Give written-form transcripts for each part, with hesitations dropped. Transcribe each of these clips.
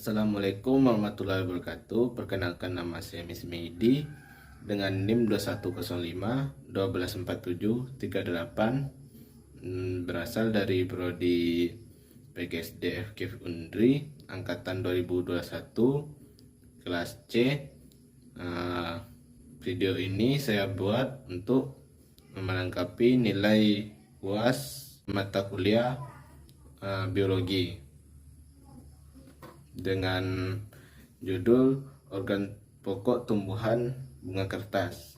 Assalamualaikum warahmatullahi wabarakatuh. Perkenalkan, nama saya Miss Meidi dengan NIM 2105 1247 38, berasal dari prodi PGSD FKIP Undri angkatan 2021 kelas C. Video ini saya buat untuk melengkapi nilai UAS mata kuliah biologi dengan judul organ pokok tumbuhan bunga kertas.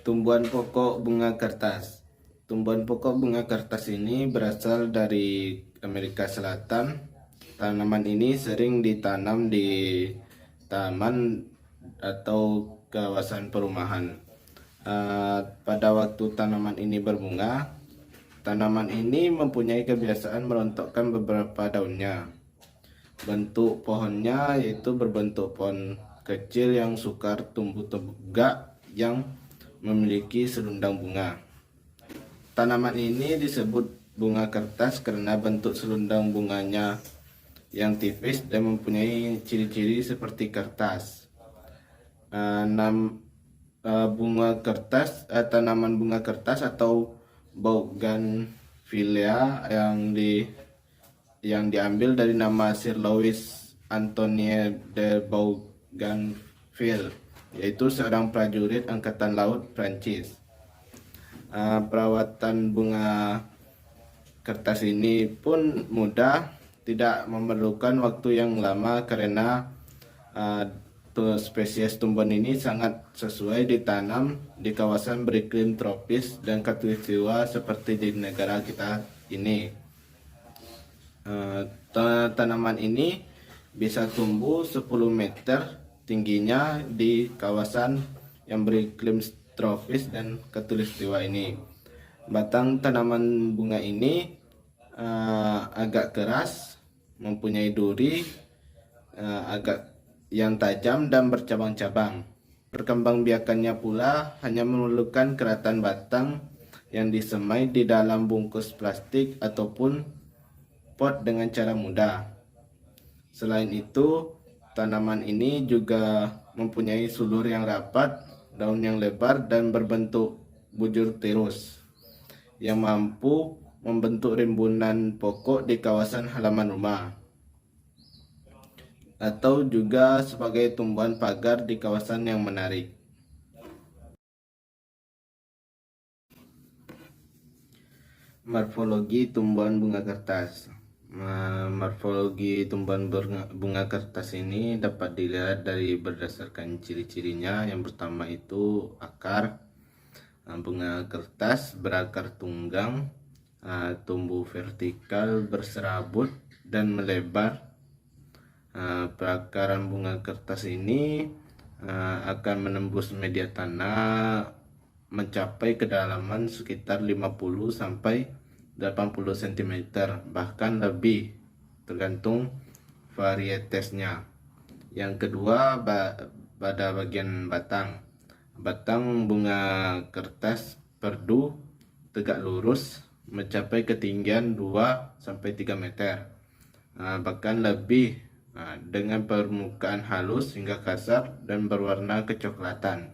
Tumbuhan pokok bunga kertas. Tumbuhan pokok bunga kertas ini berasal dari Amerika Selatan. Tanaman ini sering ditanam di taman atau kawasan perumahan. Pada waktu tanaman ini berbunga, tanaman ini mempunyai kebiasaan merontokkan beberapa daunnya. Bentuk pohonnya yaitu berbentuk pohon kecil yang sukar tumbuh tegak yang memiliki selundang bunga. Tanaman ini disebut bunga kertas karena bentuk selundang bunganya yang tipis dan mempunyai ciri-ciri seperti kertas. Tanaman bunga kertas atau bougainvillea yang diambil dari nama Sir Louis Antoine de Bougainville, yaitu seorang prajurit angkatan laut Prancis. Perawatan bunga kertas ini pun mudah, tidak memerlukan waktu yang lama karena spesies tumbuhan ini sangat sesuai ditanam di kawasan beriklim tropis dan khatulistiwa seperti di negara kita ini. Tanaman ini bisa tumbuh 10 meter tingginya di kawasan yang beriklim tropis dan khatulistiwa ini. Batang tanaman bunga ini agak keras, mempunyai duri agak yang tajam dan bercabang-cabang. Perkembangbiakannya pula hanya memerlukan keratan batang yang disemai di dalam bungkus plastik ataupun pot dengan cara mudah. Selain itu, tanaman ini juga mempunyai sulur yang rapat, daun yang lebar dan berbentuk bujur tirus yang mampu membentuk rimbunan pokok di kawasan halaman rumah, atau juga sebagai tumbuhan pagar di kawasan yang menarik. Morfologi tumbuhan bunga kertas. Morfologi tumbuhan bunga kertas ini dapat dilihat dari berdasarkan ciri-cirinya. Yang pertama itu akar. Bunga kertas berakar tunggang, tumbuh vertikal, berserabut dan melebar. Perakaran bunga kertas ini akan menembus media tanah mencapai kedalaman sekitar 50 sampai 80 cm, bahkan lebih, tergantung varietesnya. Yang kedua, pada bagian batang. Batang bunga kertas perdu, tegak lurus, mencapai ketinggian 2 sampai 3 meter, bahkan lebih, dengan permukaan halus hingga kasar dan berwarna kecoklatan.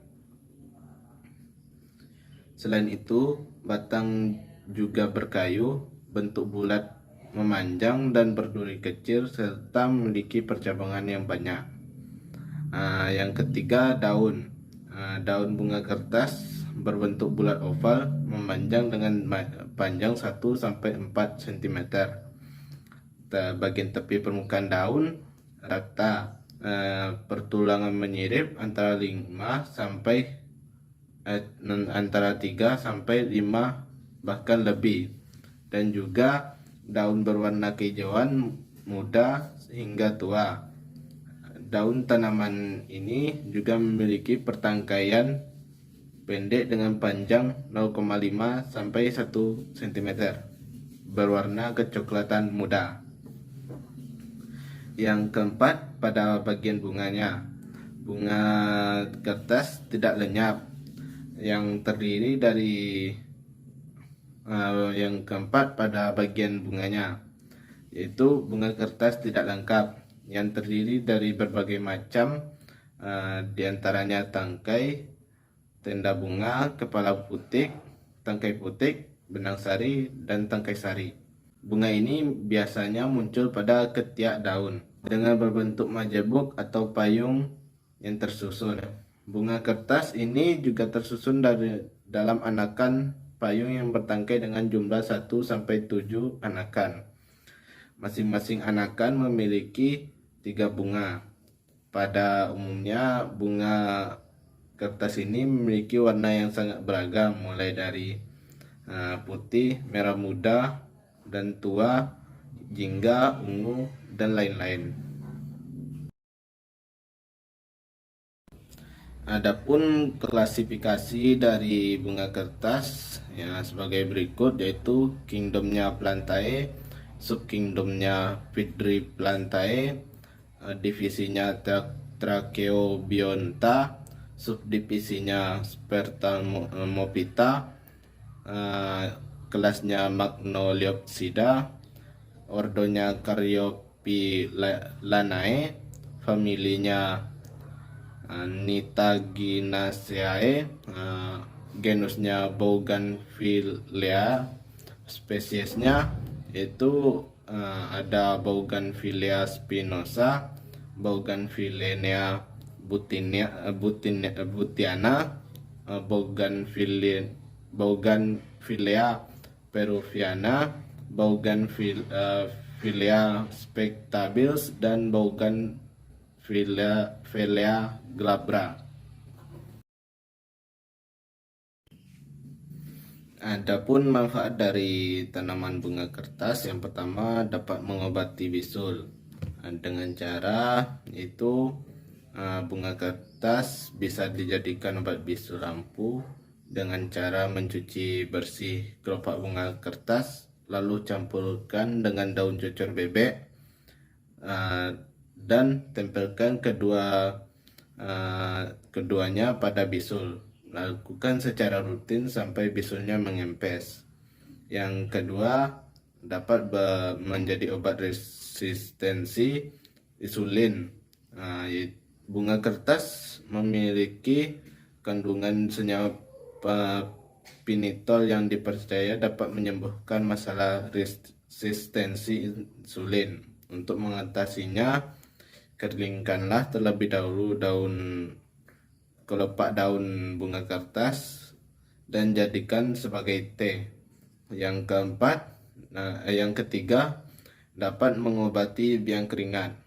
Selain itu, batang juga berkayu, bentuk bulat, memanjang dan berduri kecil serta memiliki percabangan yang banyak. Yang ketiga, daun. Daun bunga kertas berbentuk bulat oval, memanjang dengan panjang 1 sampai 4 cm. Bagian tepi permukaan daun rata, pertulangan menyirip antara 3 sampai 5 bahkan lebih, dan juga daun berwarna kehijauan muda hingga tua. Daun tanaman ini juga memiliki pertangkaian pendek dengan panjang 0,5 sampai 1 cm, berwarna kecoklatan muda. Yang keempat, pada bagian bunganya. Bunga kertas tidak lenyap. yang terdiri dari yang keempat pada bagian bunganya, yaitu bunga kertas tidak lengkap yang terdiri dari berbagai macam, diantaranya tangkai, tenda bunga, kepala putik, tangkai putik, benang sari, dan tangkai sari. Bunga ini biasanya muncul pada ketiak daun dengan berbentuk majemuk atau payung yang tersusun. Bunga kertas ini juga tersusun dalam anakan payung yang bertangkai dengan jumlah 1 sampai 7 anakan. Masing-masing anakan memiliki 3 bunga. Pada umumnya bunga kertas ini memiliki warna yang sangat beragam, mulai dari putih, merah muda, dan tua, jingga, ungu, dan lain-lain. Adapun klasifikasi dari bunga kertas ya sebagai berikut, yaitu kingdomnya Plantae, subkingdomnya Pidriplantae, divisinya Tracheobionta, subdivisinya Spermophyta, kelasnya Magnoliopsida, ordonya Caryophyllanae, familinya Nitaginaceae, genusnya Bougainvillea, spesiesnya yaitu ada Bougainvillea spinosa, Bougainvillea butiana, Bougainvillea peruviana, Bougainvillea spectabilis, dan Bougainvillea glabra. Adapun manfaat dari tanaman bunga kertas, yang pertama dapat mengobati bisul dengan cara itu bunga kertas bisa dijadikan obat bisul ampuh dengan cara mencuci bersih kelopak bunga kertas, lalu campurkan dengan daun cucur bebek dan tempelkan keduanya pada bisul. Lakukan secara rutin sampai bisulnya mengempes. Yang kedua, dapat menjadi obat resistensi insulin. Bunga kertas memiliki kandungan senyawa pinitol yang dipercaya dapat menyembuhkan masalah resistensi insulin. Untuk mengatasinya, keringkanlah terlebih dahulu kelopak daun bunga kertas dan jadikan sebagai teh. Yang ketiga, dapat mengobati biang keringat,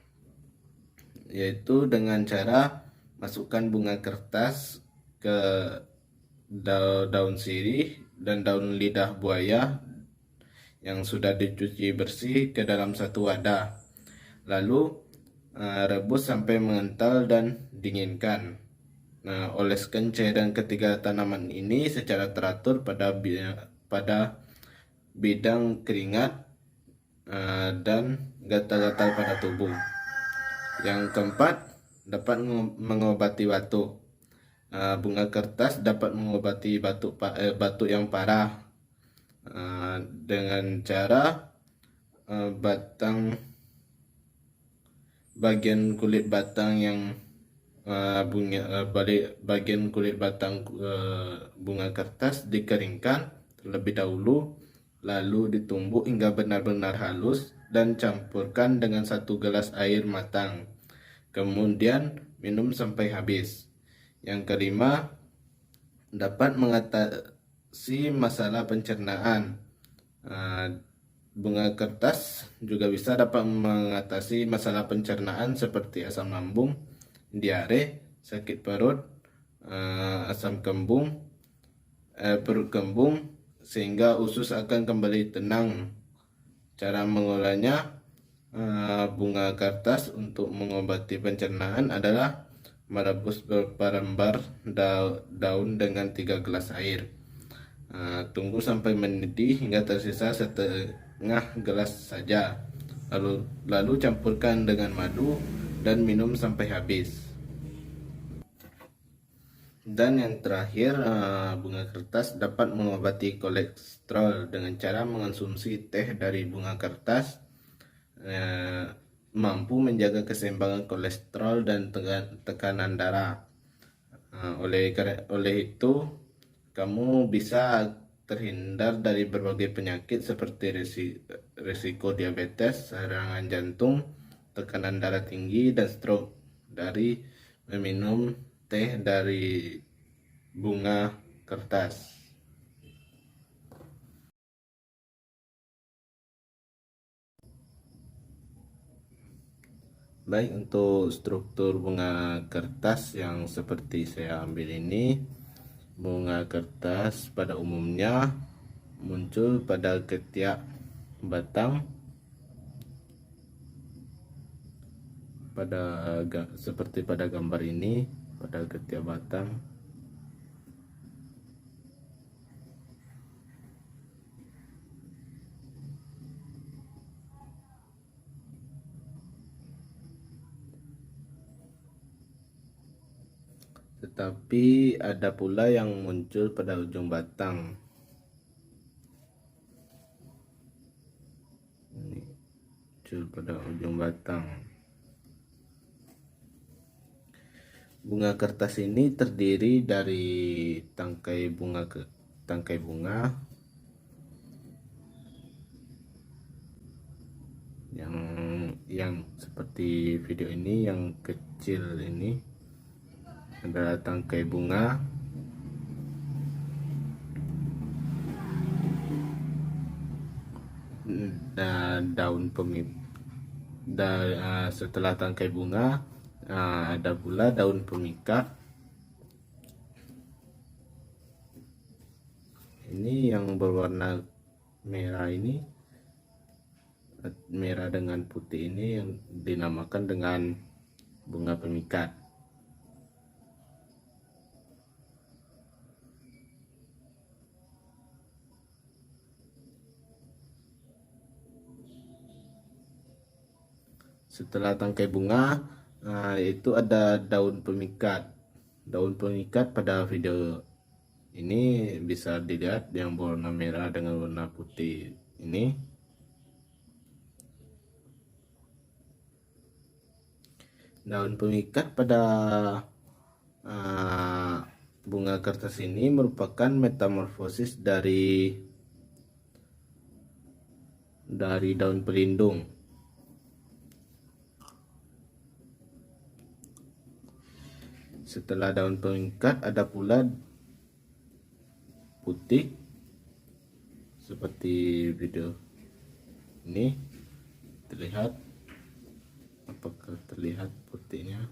yaitu dengan cara masukkan bunga kertas ke daun sirih dan daun lidah buaya yang sudah dicuci bersih ke dalam satu wadah, lalu rebus sampai mengental dan dinginkan. Oleskan cairan ketiga tanaman ini secara teratur pada bidang keringat dan gatal-gatal pada tubuh. Yang keempat, dapat mengobati batuk. Bunga kertas dapat mengobati batuk yang parah dengan cara bagian kulit batang bunga kertas dikeringkan terlebih dahulu, lalu ditumbuk hingga benar-benar halus dan campurkan dengan 1 gelas air matang. Kemudian minum sampai habis. Yang kelima, dapat mengatasi masalah pencernaan. Bunga kertas juga dapat mengatasi masalah pencernaan seperti asam lambung, diare, sakit perut, asam kembung, perut kembung, sehingga usus akan kembali tenang. Cara mengolahnya, bunga kertas untuk mengobati pencernaan adalah merebus beberapa lembar daun dengan 3 gelas air. Tunggu sampai mendidih hingga tersisa setengah gelas saja, lalu campurkan dengan madu dan minum sampai habis. Dan yang terakhir, bunga kertas dapat mengobati kolesterol dengan cara mengonsumsi teh dari bunga kertas, mampu menjaga keseimbangan kolesterol dan tekanan darah. Oleh itu, kamu bisa terhindar dari berbagai penyakit seperti risiko diabetes, serangan jantung, tekanan darah tinggi, dan stroke dari meminum teh dari bunga kertas. Baik, untuk struktur bunga kertas yang seperti saya ambil ini, bunga kertas pada umumnya muncul pada ketiak batang seperti pada gambar ini, pada ketiak batang. Tetapi ada pula yang muncul pada ujung batang. Ini muncul pada ujung batang. Bunga kertas ini terdiri dari tangkai bunga yang seperti video ini, yang kecil ini adalah tangkai bunga, dan setelah tangkai bunga ada pula daun pemikat. Ini yang berwarna merah ini, merah dengan putih ini, yang dinamakan dengan bunga pemikat. Setelah tangkai bunga, itu ada daun pemikat. Daun pemikat pada video ini bisa dilihat yang berwarna merah dengan warna putih ini. Daun pemikat pada bunga kertas ini merupakan metamorfosis dari daun pelindung. Setelah daun pemikat ada pula putih seperti video ini. Terlihat, apakah terlihat putihnya?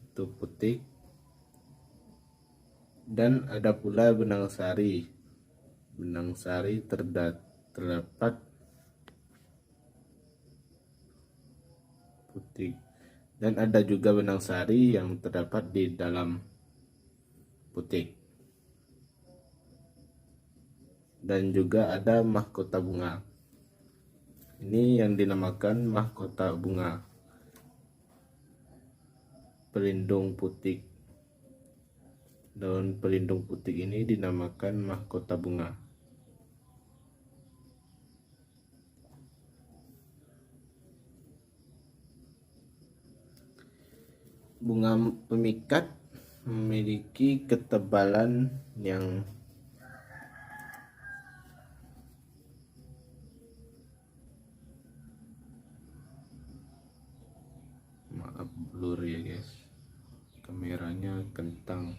Itu putih. Dan ada pula benang sari. Benang sari terdapat putih, dan ada juga benang sari yang terdapat di dalam putih. Dan juga ada mahkota bunga. Ini yang dinamakan mahkota bunga, pelindung putih. Daun pelindung putih ini dinamakan mahkota bunga. Bunga pemikat memiliki ketebalan yang blur ya guys, kameranya kentang.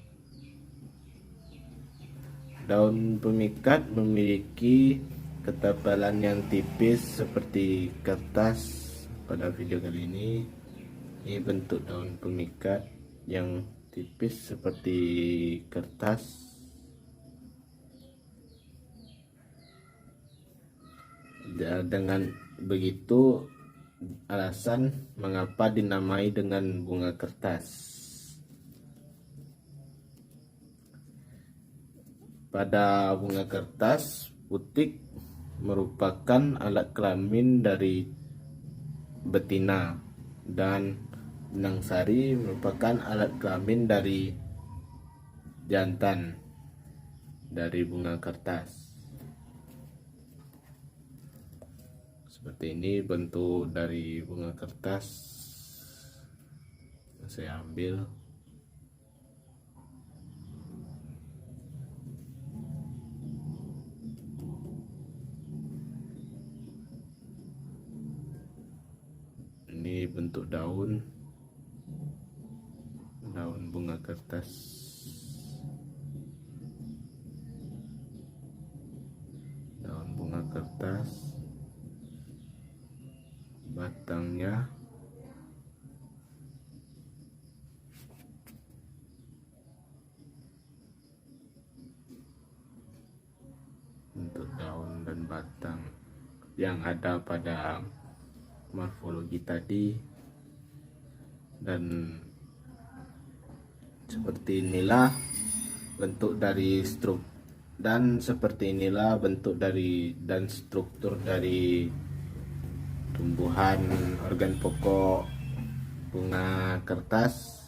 Daun pemikat memiliki ketebalan yang tipis seperti kertas. Pada video kali ini bentuk daun pemikat yang tipis seperti kertas. Dengan begitu, alasan mengapa dinamai dengan bunga kertas. Pada bunga kertas, putik merupakan alat kelamin dari betina, dan Benang sari merupakan alat kelamin dari jantan dari bunga kertas. Seperti ini bentuk dari bunga kertas. Saya ambil. Ini bentuk daun bunga kertas. Daun bunga kertas, batangnya untuk daun dan batang yang ada pada morfologi tadi. Dan seperti inilah bentuk dari struktur dari tumbuhan organ pokok bunga kertas.